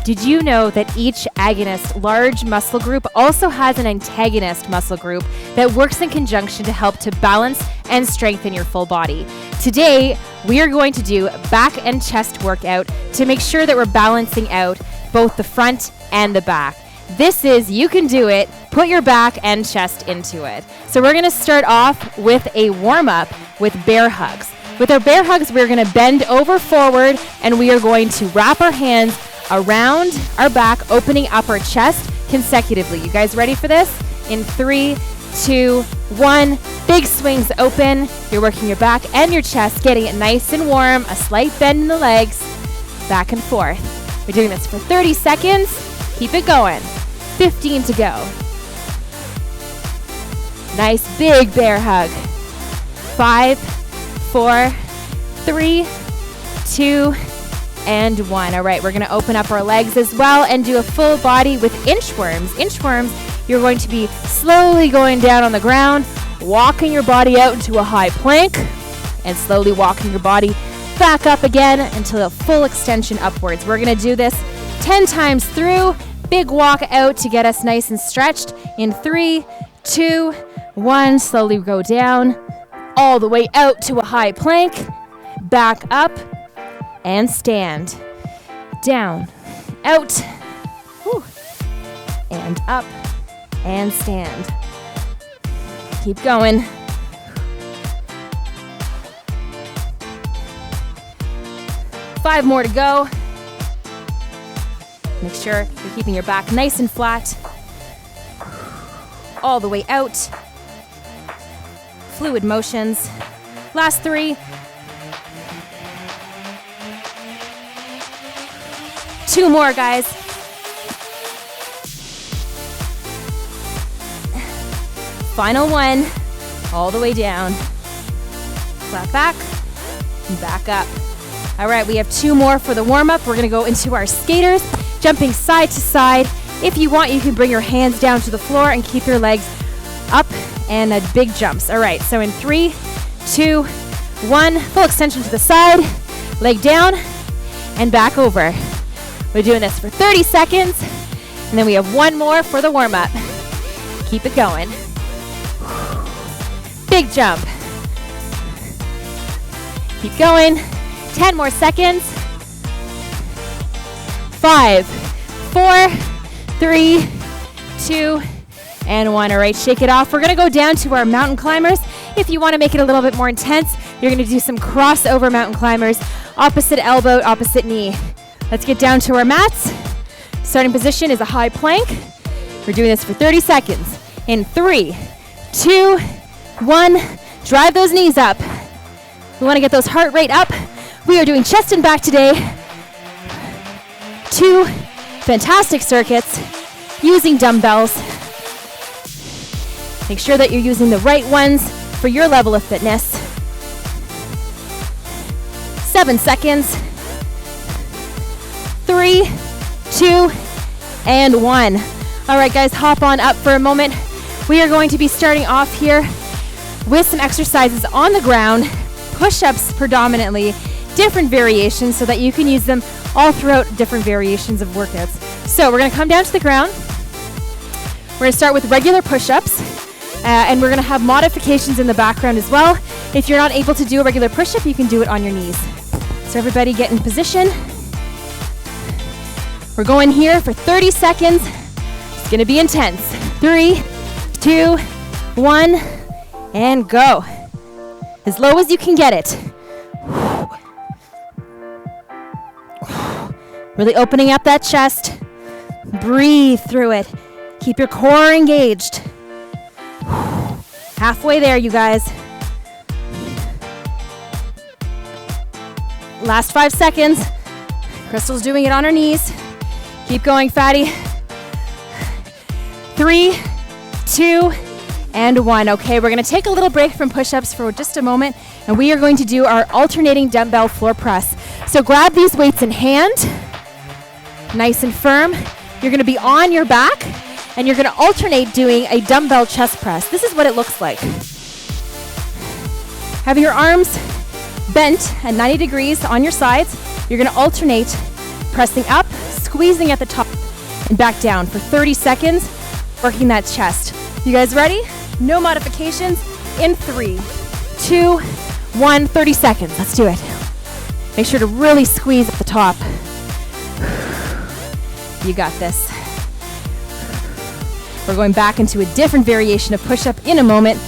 Did you know that each agonist large muscle group also has an antagonist muscle group that works in conjunction to help to balance and strengthen your full body? Today, we are going to do back and chest workout to make sure that we're balancing out both the front and the back. This is, you can do it, put your back and chest into it. So we're gonna start off with a warm-up with bear hugs. With our bear hugs, we're gonna bend over forward and we are going to wrap our hands around our back, opening up our chest consecutively. You guys ready for this? In 3, 2, 1, big swings open. You're working your back and your chest, getting it nice and warm, a slight bend in the legs, back and forth. We're doing this for 30 seconds. Keep it going. 15 to go. Nice big bear hug. 5, 4, 3, 2, and 1. All right, we're gonna open up our legs as well and do a full body with inchworms. Inchworms, you're going to be slowly going down on the ground, walking your body out into a high plank, and slowly walking your body back up again until a full extension upwards. We're gonna do this 10 times through. Big walk out to get us nice and stretched. In 3, 2, 1, slowly go down, all the way out to a high plank, back up, and stand. Down, out, whew, and up, and stand. Keep going. Five more to go. Make sure you're keeping your back nice and flat. All the way out. Fluid motions. Last 3. 2 more, guys. Final 1. All the way down. Flat back and back up. All right, we have 2 more for the warm-up. We're gonna go into our skaters, jumping side to side. If you want, you can bring your hands down to the floor and keep your legs up and big jumps. All right, so in 3, 2, 1, full extension to the side, leg down, and back over. We're doing this for 30 seconds, and then we have 1 more for the warm-up. Keep it going. Big jump. Keep going. 10 more seconds. 5, 4, 3, 2, and 1. All right, shake it off. We're gonna go down to our mountain climbers. If you wanna make it a little bit more intense, you're gonna do some crossover mountain climbers, opposite elbow, opposite knee. Let's get down to our mats. Starting position is a high plank. We're doing this for 30 seconds. In 3, 2, 1, drive those knees up. We wanna get those heart rate up. We are doing chest and back today. 2 fantastic circuits using dumbbells. Make sure that you're using the right ones for your level of fitness. 7 seconds. 3, 2, and 1. All right, guys, hop on up for a moment. We are going to be starting off here with some exercises on the ground, push-ups predominantly, different variations so that you can use them all throughout different variations of workouts. So we're gonna come down to the ground. We're gonna start with regular push-ups, and we're gonna have modifications in the background as well. If you're not able to do a regular push-up, you can do it on your knees. So everybody get in position. We're going here for 30 seconds. It's gonna be intense. 3, 2, 1, and go. As low as you can get it. Really opening up that chest. Breathe through it. Keep your core engaged. Halfway there, you guys. Last 5 seconds. Crystal's doing it on her knees. Keep going, Fady. 3, 2, and 1. Okay, we're gonna take a little break from push-ups for just a moment, and we are going to do our alternating dumbbell floor press. So grab these weights in hand, nice and firm. You're gonna be on your back, and you're gonna alternate doing a dumbbell chest press. This is what it looks like. Have your arms bent at 90 degrees on your sides. You're gonna alternate pressing up, squeezing at the top, and back down for 30 seconds, working that chest. You guys ready? No modifications. In 3, 2, 1, 30 seconds. Let's do it. Make sure to really squeeze at the top. You got this. We're going back into a different variation of push-up in a moment.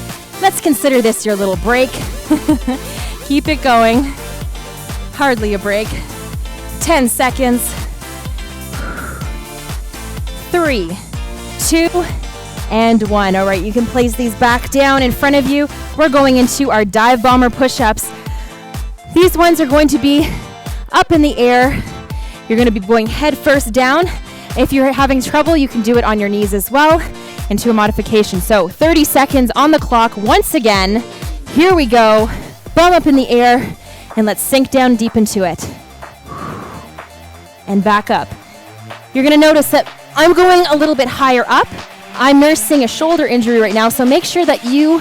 Let's consider this your little break. Keep it going. Hardly a break. 10 seconds. 3, 2, and 1. All right, you can place these back down in front of you. We're going into our dive bomber push-ups. These ones are going to be up in the air. You're going to be going head first down. If you're having trouble, you can do it on your knees as well into a modification. So 30 seconds on the clock. Once again, here we go. Bum up in the air, and let's sink down deep into it. And back up. You're going to notice that I'm going a little bit higher up. I'm nursing a shoulder injury right now, so make sure that you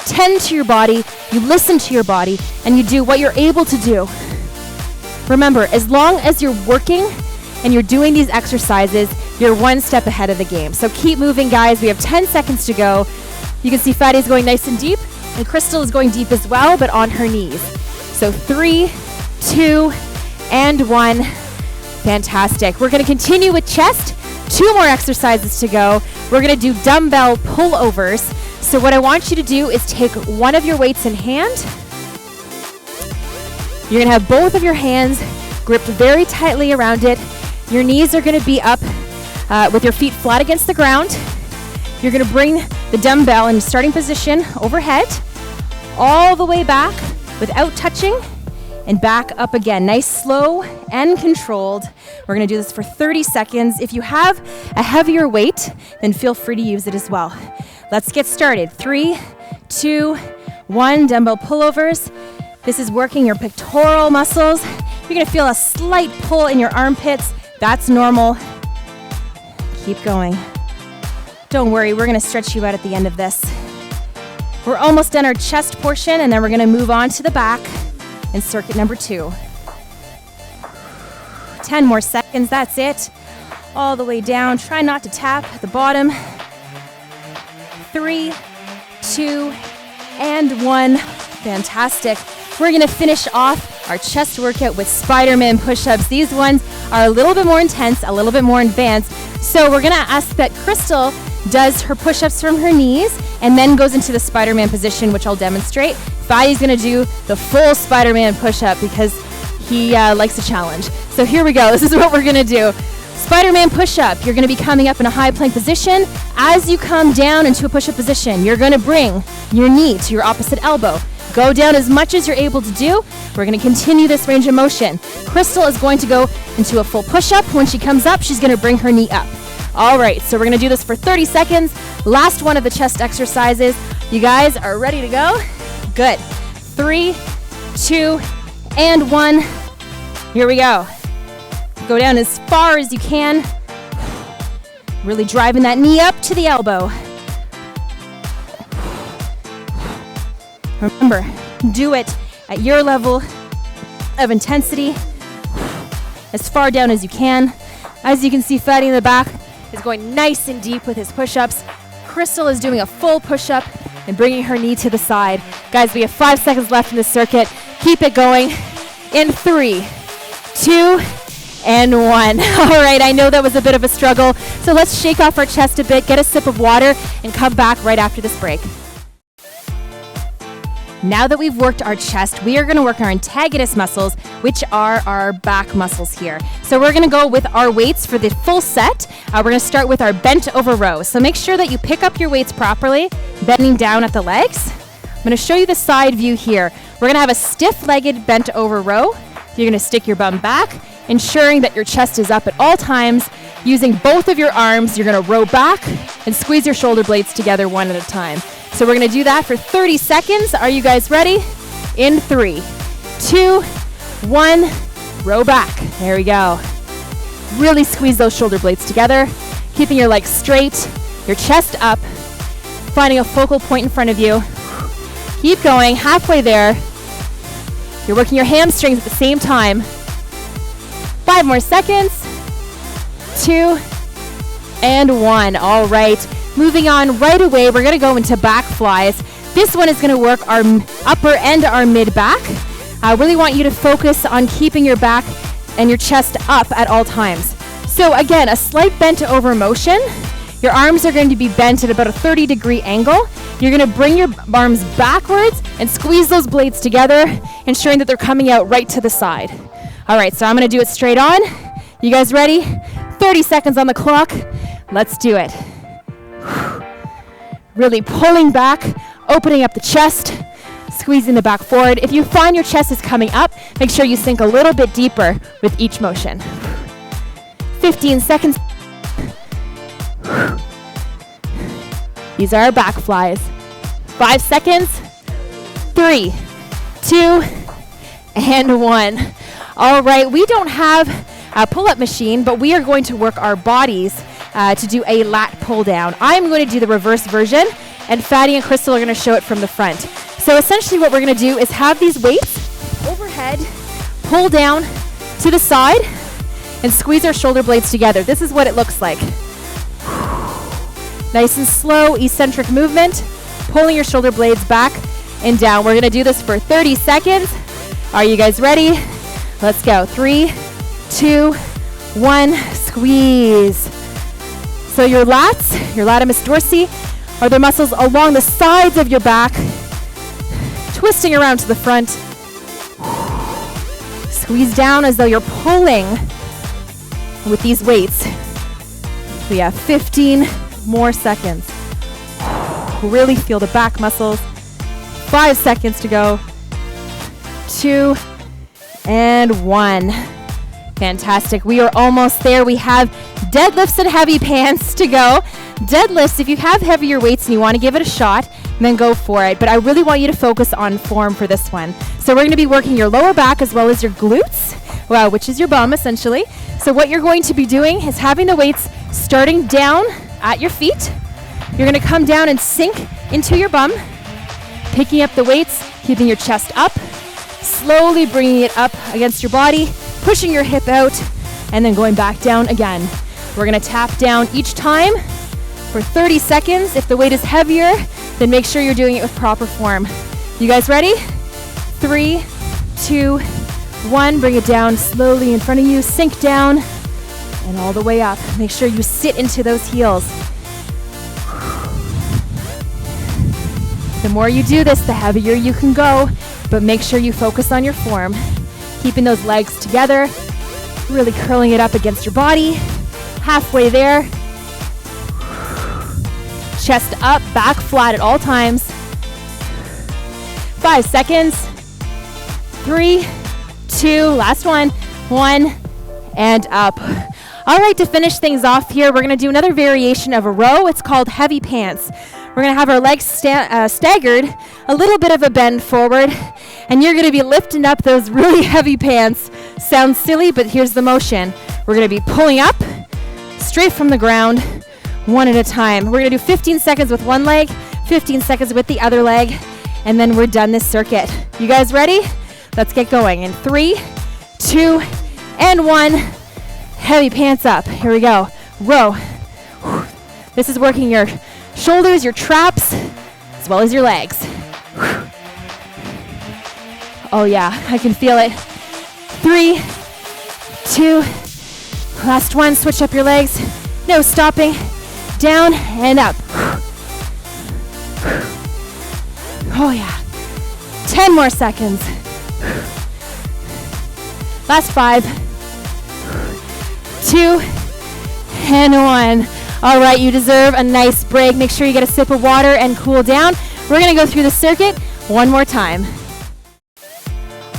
tend to your body, you listen to your body, and you do what you're able to do. Remember, as long as you're working and you're doing these exercises, you're one step ahead of the game. So keep moving, guys. We have 10 seconds to go. You can see Fady's going nice and deep, and Crystal is going deep as well, but on her knees. So 3, 2, and 1. Fantastic. We're going to continue with chest. 2 more exercises to go. We're going to do dumbbell pullovers. So what I want you to do is take one of your weights in hand. You're going to have both of your hands gripped very tightly around it. Your knees are going to be up with your feet flat against the ground. You're going to bring the dumbbell in starting position overhead, all the way back without touching, and back up again. Nice, slow, and controlled. We're going to do this for 30 seconds. If you have a heavier weight, then feel free to use it as well. Let's get started. 3, 2, 1, dumbbell pullovers. This is working your pectoral muscles. You're going to feel a slight pull in your armpits. That's normal. Keep going. Don't worry, we're going to stretch you out at the end of this. We're almost done our chest portion, and then we're going to move on to the back in circuit number 2. 10 more seconds, that's it. All the way down. Try not to tap at the bottom. 3, 2, and 1. Fantastic. We're going to finish off our chest workout with Spiderman Pushups. These ones are a little bit more intense, a little bit more advanced. So we're going to ask that Crystal does her push-ups from her knees and then goes into the Spiderman position, which I'll demonstrate. Fady's going to do the full Spiderman push-up because he likes a challenge. So here we go. This is what we're going to do. Spiderman push-up. You're going to be coming up in a high plank position. As you come down into a push-up position, you're going to bring your knee to your opposite elbow. Go down as much as you're able to do. We're going to continue this range of motion. Crystal is going to go into a full push-up. When she comes up, she's going to bring her knee up. All right, so we're going to do this for 30 seconds. Last one of the chest exercises. You guys are ready to go? Good. 3, 2, and 1. Here we go. Go down as far as you can. Really driving that knee up to the elbow. Remember, do it at your level of intensity, as far down as you can. As you can see, Fady in the back is going nice and deep with his push-ups. Crystal is doing a full push-up and bringing her knee to the side. Guys, we have 5 seconds left in this circuit. Keep it going. In 3, 2, and 1. All right, I know that was a bit of a struggle, so let's shake off our chest a bit, get a sip of water, and come back right after this break. Now that we've worked our chest, we are going to work our antagonist muscles, which are our back muscles here. So we're going to go with our weights for the full set. We're going to start with our bent over row. So make sure that you pick up your weights properly, bending down at the legs. I'm going to show you the side view here. We're going to have a stiff-legged bent over row. You're going to stick your bum back, ensuring that your chest is up at all times. Using both of your arms, you're going to row back and squeeze your shoulder blades together one at a time. So we're going to do that for 30 seconds. Are you guys ready? In 3, 2, 1, row back. There we go. Really squeeze those shoulder blades together, keeping your legs straight, your chest up, finding a focal point in front of you. Keep going, halfway there. You're working your hamstrings at the same time. 5 more seconds. 2 and 1. All right. Moving on right away, we're going to go into back flies. This one is going to work our upper and our mid back. I really want you to focus on keeping your back and your chest up at all times. So again, a slight bent over motion. Your arms are going to be bent at about a 30-degree angle. You're going to bring your arms backwards and squeeze those blades together, ensuring that they're coming out right to the side. All right, so I'm going to do it straight on. You guys ready? 30 seconds on the clock. Let's do it. Really pulling back, opening up the chest, squeezing the back forward. If you find your chest is coming up, make sure you sink a little bit deeper with each motion. 15 seconds. These are our back flies. 5 seconds. 3, 2, and 1. All right, we don't have a pull-up machine, but we are going to work our bodies to do a lat pull down. I'm going to do the reverse version, and Fady and Crystal are going to show it from the front. So essentially what we're going to do is have these weights overhead, pull down to the side, and squeeze our shoulder blades together. This is what it looks like. Nice and slow, eccentric movement, pulling your shoulder blades back and down. We're going to do this for 30 seconds. Are you guys ready? Let's go. 3, 2, 1, squeeze. So your lats, your latimus dorsi, are the muscles along the sides of your back, twisting around to the front. Squeeze down as though you're pulling with these weights. We have 15 more seconds. Really feel the back muscles. 5 seconds to go. 2 and 1. Fantastic. We are almost there. We have deadlifts and heavy pants to go. Deadlifts, if you have heavier weights and you want to give it a shot, then go for it. But I really want you to focus on form for this one. So we're going to be working your lower back as well as your glutes, which is your bum essentially. So what you're going to be doing is having the weights starting down at your feet. You're going to come down and sink into your bum, picking up the weights, keeping your chest up, slowly bringing it up against your body, pushing your hip out, and then going back down again. We're going to tap down each time for 30 seconds. If the weight is heavier, then make sure you're doing it with proper form. You guys ready? 3, 2, 1. Bring it down slowly in front of you. Sink down and all the way up. Make sure you sit into those heels. The more you do this, the heavier you can go, but make sure you focus on your form. Keeping those legs together, really curling it up against your body. Halfway there. Chest up, back flat at all times. 5 seconds. 3, 2, last one. 1, and up. All right, to finish things off here, we're going to do another variation of a row. It's called heavy pants. We're going to have our legs staggered, a little bit of a bend forward, and you're going to be lifting up those really heavy pants. Sounds silly, but here's the motion. We're going to be pulling up straight from the ground, one at a time. We're going to do 15 seconds with one leg, 15 seconds with the other leg, and then we're done this circuit. You guys ready? Let's get going. In 3, 2, and 1. Heavy pants up. Here we go. Row. This is working your shoulders, your traps, as well as your legs. Oh yeah, I can feel it. 3, 2, last one. Switch up your legs. No stopping. Down and up. Oh yeah. 10 more seconds. Last 5, 2, and 1. All right, you deserve a nice break. Make sure you get a sip of water and cool down. We're going to go through the circuit one more time.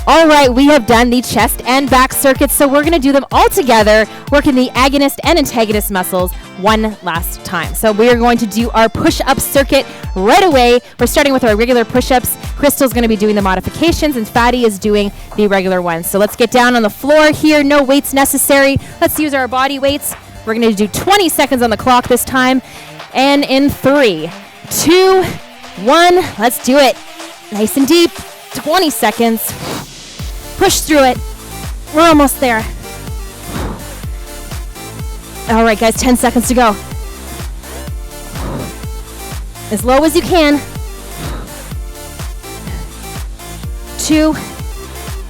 All right, we have done the chest and back circuits, so we're going to do them all together, working the agonist and antagonist muscles one last time. So we are going to do our push-up circuit right away. We're starting with our regular push-ups. Crystal's going to be doing the modifications, and Fady is doing the regular ones. So let's get down on the floor here. No weights necessary. Let's use our body weights. We're going to do 20 seconds on the clock this time. And in 3, 2, 1, let's do it. Nice and deep. 20 seconds. Push through it. We're almost there. All right, guys, 10 seconds to go. As low as you can. 2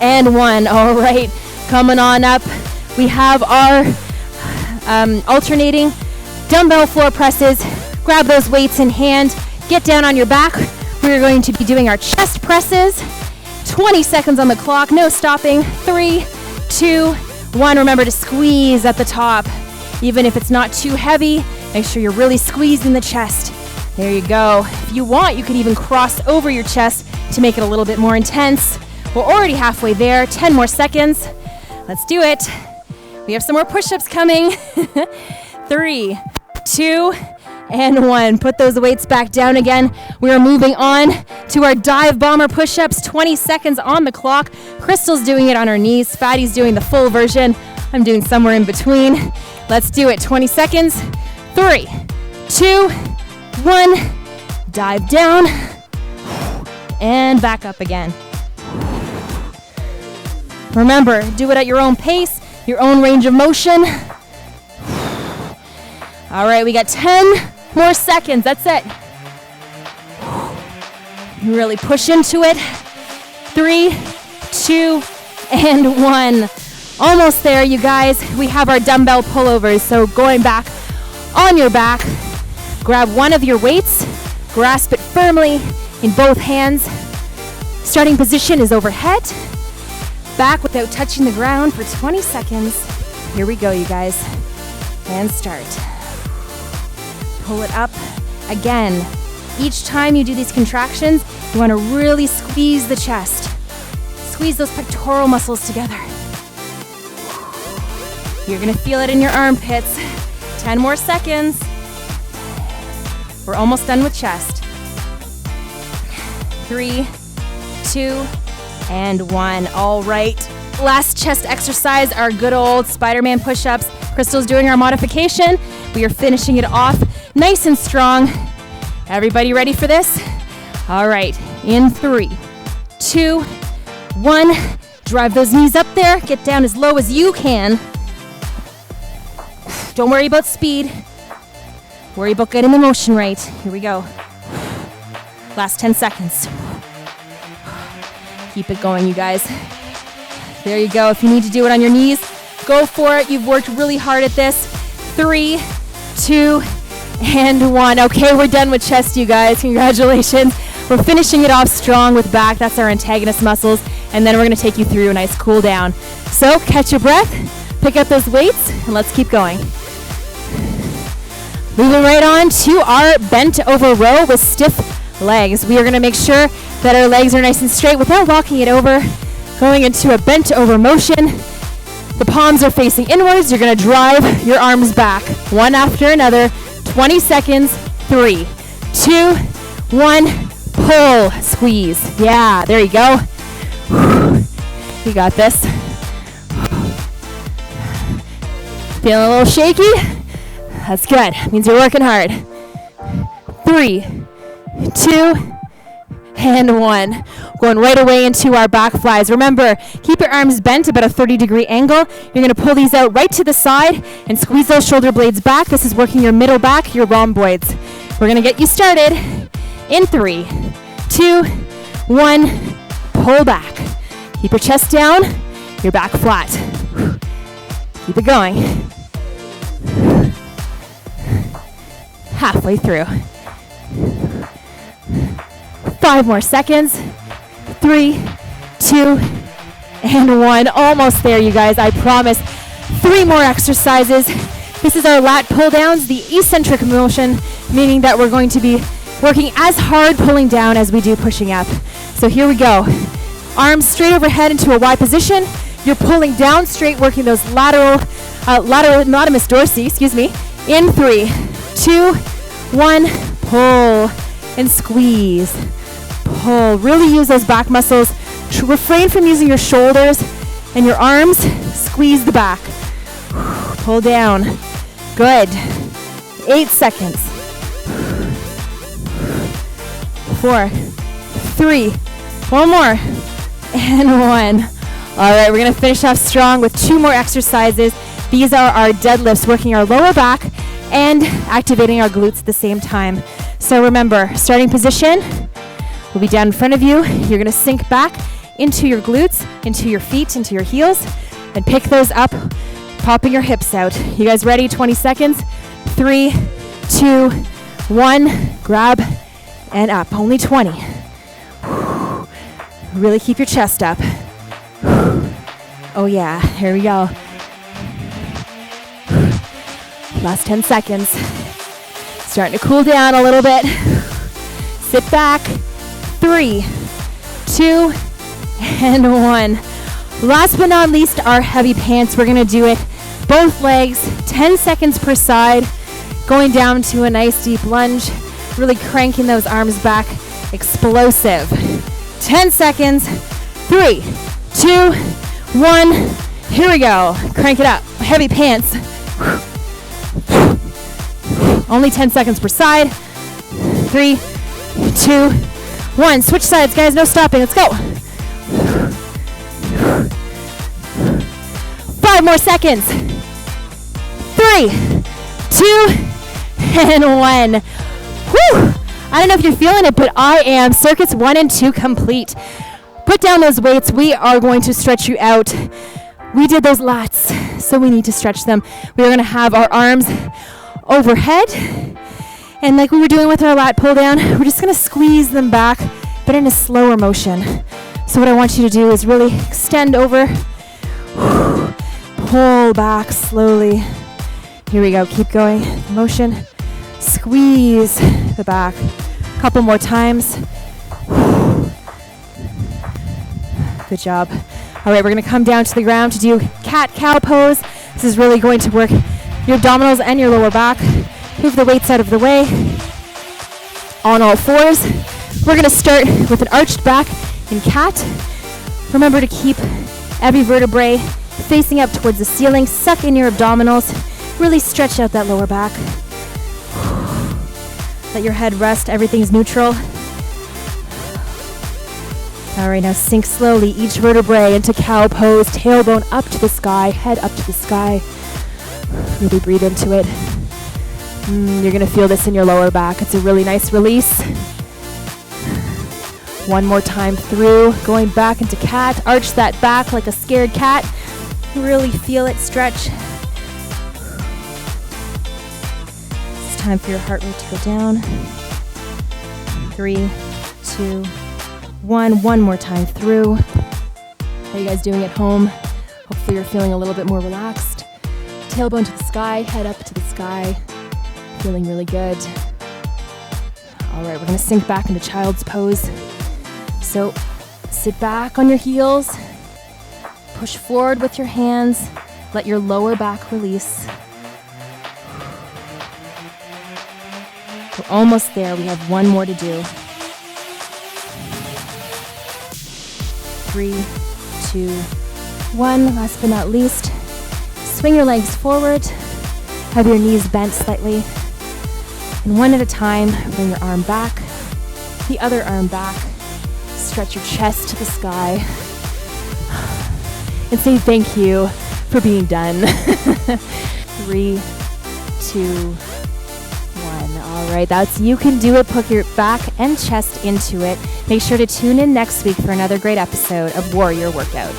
and 1. All right, coming on up. We have our alternating dumbbell floor presses. Grab those weights in hand. Get down on your back. We're going to be doing our chest presses. 20 seconds on the clock, no stopping. 3, 2, 1. Remember to squeeze at the top. Even if it's not too heavy, make sure you're really squeezing the chest. There you go. If you want, you could even cross over your chest to make it a little bit more intense. We're already halfway there. 10 more seconds. Let's do it. We have some more push-ups coming. 3, 2, and 1. Put those weights back down again. We are moving on to our dive bomber push-ups. 20 seconds on the clock. Crystal's doing it on her knees. Fady's doing the full version. I'm doing somewhere in between. Let's do it. 20 seconds. 3, 2, 1. Dive down. And back up again. Remember, do it at your own pace, your own range of motion. All right, we got 10 more seconds. That's it. Really push into it. 3, 2, and 1. Almost there, you guys. We have our dumbbell pullovers. So going back on your back, grab one of your weights, grasp it firmly in both hands. Starting position is overhead. Back without touching the ground for 20 seconds. Here we go, you guys. And start. Pull it up. Again, each time you do these contractions, you want to really squeeze the chest. Squeeze those pectoral muscles together. You're going to feel it in your armpits. 10 more seconds. We're almost done with chest. 3, 2, and 1. All right. Last chest exercise, our good old Spiderman Pushups. Crystal's doing our modification. We are finishing it off nice and strong. Everybody ready for this? All right. In 3, 2, 1. Drive those knees up there. Get down as low as you can. Don't worry about speed. Worry about getting the motion right. Here we go. Last 10 seconds. Keep it going, you guys. There you go. If you need to do it on your knees, go for it. You've worked really hard at this. 3, 2, and 1. Okay, we're done with chest, you guys. Congratulations. We're finishing it off strong with back. That's our antagonist muscles. And then we're going to take you through a nice cool down. So catch your breath, pick up those weights, and let's keep going. Moving right on to our bent over row with stiff legs. We are going to make sure that our legs are nice and straight without walking it over. Going into a bent over motion. The palms are facing inwards. You're going to drive your arms back one after another. 20 seconds. 3, 2, 1. Pull. Squeeze. Yeah, there you go. You got this. Feeling a little shaky? That's good. Means you're working hard. 3, 2, and 1. Going right away into our back flies. Remember, keep your arms bent about a 30-degree angle. You're going to pull these out right to the side and squeeze those shoulder blades back. This is working your middle back, your rhomboids. We're going to get you started in 3, 2, 1. Pull back. Keep your chest down, your back flat. Keep it going. Halfway through. 5 more seconds. 3, 2, and 1. Almost there, you guys. I promise. 3 more exercises. This is our lat pull downs, the eccentric motion, meaning that we're going to be working as hard pulling down as we do pushing up. So here we go. Arms straight overhead into a Y position. You're pulling down straight, working those lateral latissimus dorsi, in 3, 2, 1. Pull and squeeze. Pull. Really use those back muscles. Refrain from using your shoulders and your arms. Squeeze the back. Pull down. Good. 8 seconds. 4, 3, 1 more, and 1. All right, we're going to finish off strong with 2 more exercises. These are our deadlifts, working our lower back and activating our glutes at the same time. So remember, starting position will be down in front of you. You're gonna sink back into your glutes, into your feet, into your heels, and pick those up, popping your hips out. You guys ready? 20 seconds. 3, 2, 1. Grab and up. Only 20. Really keep your chest up. Oh yeah, here we go. Last 10 seconds. Starting to cool down a little bit. Sit back. 3, 2, and 1. Last but not least, our heavy pants. We're gonna do it both legs, 10 seconds per side, going down to a nice deep lunge, really cranking those arms back. Explosive. 10 seconds. 3, 2, 1. Here we go. Crank it up. Heavy pants. Only 10 seconds per side. 3, 2, 1. Switch sides, guys. No stopping. Let's go. 5 more seconds. 3, 2, and 1. Whew. I don't know if you're feeling it, but I am. Circuits 1 and 2 complete. Put down those weights. We are going to stretch you out. We did those lats, so we need to stretch them. We are going to have our arms overhead. And like we were doing with our lat pull down, we're just going to squeeze them back, but in a slower motion. So what I want you to do is really extend over, pull back slowly. Here we go. Keep going. Motion. Squeeze the back. Couple more times. Good job. All right, we're going to come down to the ground to do cat-cow pose. This is really going to work your abdominals and your lower back. Move the weights out of the way. On all fours. We're going to start with an arched back in cat. Remember to keep every vertebrae facing up towards the ceiling. Suck in your abdominals. Really stretch out that lower back. Let your head rest. Everything's neutral. All right, now sink slowly each vertebrae into cow pose. Tailbone up to the sky. Head up to the sky. Really breathe into it. You're going to feel this in your lower back. It's a really nice release. One more time through. Going back into cat. Arch that back like a scared cat. Really feel it stretch. It's time for your heart rate to go down. 3, 2, 1. One more time through. How are you guys doing at home? Hopefully you're feeling a little bit more relaxed. Tailbone to the sky, head up to the sky. Feeling really good. All right, we're gonna sink back into child's pose. So sit back on your heels. Push forward with your hands. Let your lower back release. We're almost there. We have one more to do. 3, 2, 1. Last but not least, swing your legs forward. Have your knees bent slightly. And one at a time, bring your arm back, the other arm back. Stretch your chest to the sky. And say thank you for being done. 3, 2, 1. All right, that's you can do it. Put your back and chest into it. Make sure to tune in next week for another great episode of Warrior Workout.